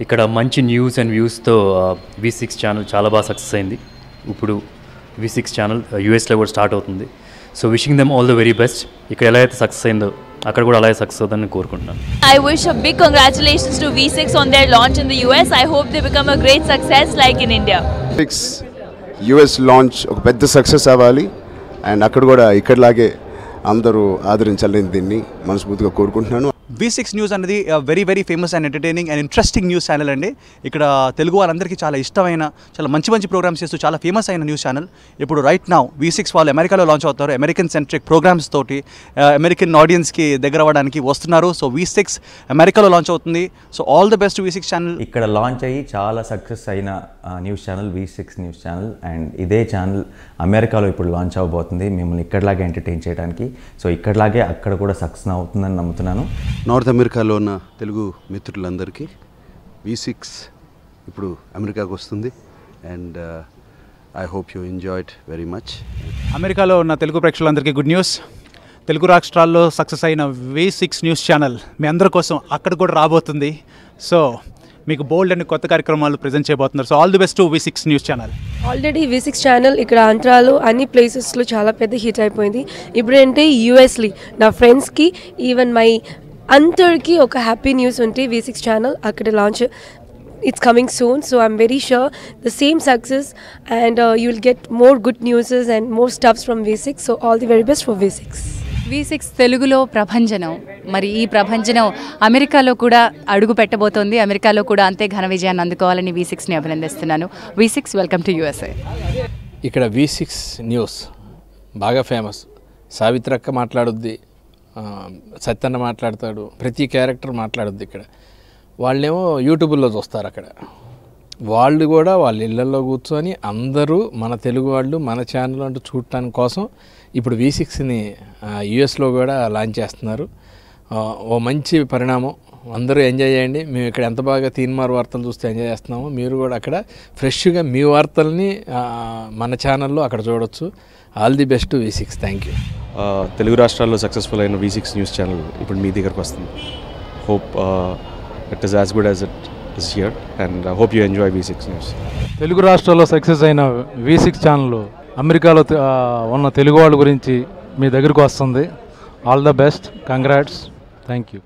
ఇక్కడ మంచి news and వ్యూస్తో V6 channel చాలా బాగా సక్సెస్ అయింది. ఇప్పుడు V6 ఛానల్ యూఎస్లో కూడా స్టార్ట్ అవుతుంది. So wishing them all the very best. ఇక్కడ ఎలా అయితే సక్సెస్ అయిందో అక్కడ కూడా అలాగే సక్సెస్ అవుతుందని కోరుకుంటున్నాను. I wish a big congratulations to V6 on their launch in the US. I hope they become a great success like in India. V6 US launch ఒక పెద్ద సక్సెస్ అవ్వాలి అండ్ అక్కడ కూడా ఇక్కడలాగే అందరూ ఆదరించాలని దీన్ని మనస్ఫూర్తిగా కోరుకుంటున్నాను. V6 న్యూస్ అనేది very very famous and entertaining and interesting news channel అండి. ఇక్కడ తెలుగు వాళ్ళందరికీ చాలా ఇష్టమైన చాలా మంచి ప్రోగ్రామ్స్ చేస్తూ చాలా ఫేమస్ అయిన న్యూస్ ఛానల్. ఇప్పుడు రైట్ నౌ V6 వాళ్ళు అమెరికాలో లాంచ్ అవుతారు. అమెరికన్ సెంట్రిక్ ప్రోగ్రామ్స్ తోటి అమెరికన్ ఆడియన్స్కి దగ్గర అవ్వడానికి వస్తున్నారు. సో V6 అమెరికాలో లాంచ్ అవుతుంది. So all the best V6 channel. ఇక్కడ లాంచ్ అయ్యి చాలా సక్సెస్ అయిన news channel V6 news channel. And ఇదే ఛానల్ అమెరికాలో ఇప్పుడు లాంచ్ అవ్వబోతుంది మిమ్మల్ని ఇక్కడలాగే ఎంటర్టైన్ చేయడానికి. సో ఇక్కడలాగే అక్కడ కూడా సక్సెస్ అవుతుందని నమ్ముతున్నాను. నార్త్ అమెరికాలో ఉన్న తెలుగు మిత్రులందరికీ V6 ఇప్పుడు అమెరికాకు వస్తుంది and I hope you enjoy it very much. అమెరికాలో ఉన్న తెలుగు ప్రేక్షకులందరికీ గుడ్ న్యూస్. తెలుగు రాష్ట్రాల్లో సక్సెస్ అయిన V6 న్యూస్ ఛానల్ మీ అందరి కోసం అక్కడ కూడా రాబోతుంది. సో మీకు బోల్డ్ అండ్ కొత్త కార్యక్రమాలు ప్రజెంట్ చేయబోతున్నారు. So all the best to V6 news channel. Already V6 channel ఇక్కడ ఆంధ్రాలో అన్ని ప్లేసెస్లో చాలా పెద్ద హిట్ అయిపోయింది. ఇప్పుడు అంటే యూఎస్లీ నా ఫ్రెండ్స్కి ఈవెన్ మై అందరికీ ఒక హ్యాపీ న్యూస్ ఉంటే V6 ఛానల్ అక్కడ launch it's coming soon, so I'm very sure the same success and you'll get more good news and more stuffs from V6. So all the very best for V6. V6 తెలుగులో ప్రభంజనం. మరి ఈ ప్రభంజనం అమెరికాలో కూడా అడుగు పెట్టబోతోంది. అమెరికాలో కూడా అంతే ఘన విజయాన్ని అందుకోవాలని V6ని అభినందిస్తున్నాను. V6 welcome to USA. ఇక్కడ V6 న్యూస్ బాగా ఫేమస్. సావిత్రక్క మాట్లాడుద్ది, సత్యన్న మాట్లాడతాడు, ప్రతి క్యారెక్టర్ మాట్లాడుద్ది. ఇక్కడ వాళ్ళేమో యూట్యూబ్లో చూస్తారు. అక్కడ వాళ్ళు కూడా వాళ్ళ ఇళ్ళల్లో కూర్చొని అందరూ మన తెలుగు వాళ్ళు మన ఛానల్ అంటూ చూడటానికి కోసం ఇప్పుడు V6ని యూఎస్లో కూడా లాంచ్ చేస్తున్నారు. ఓ మంచి పరిణామం. అందరూ ఎంజాయ్ చేయండి. మేము ఇక్కడ ఎంత బాగా తీన్మార్ వార్తలు చూస్తే ఎంజాయ్ చేస్తున్నామో మీరు కూడా అక్కడ ఫ్రెష్గా మీ వార్తల్ని మన ఛానల్లో అక్కడ చూడొచ్చు. All the best V6. Thank you. Telugu రాష్ట్రాల్లో సక్సెస్ఫుల్ అయిన V6 న్యూస్ ఛానల్ ఇప్పుడు మీ దగ్గరకు వస్తుంది. Hope it is as good as it is here and hope you enjoy V6 news. Telugu రాష్ట్రాల్లో సక్సెస్ అయిన V6 ఛానల్ అమెరికాలో ఉన్న తెలుగు వాళ్ళ గురించి మీ దగ్గరకు వస్తుంది. All the best. Congrats. Thank you.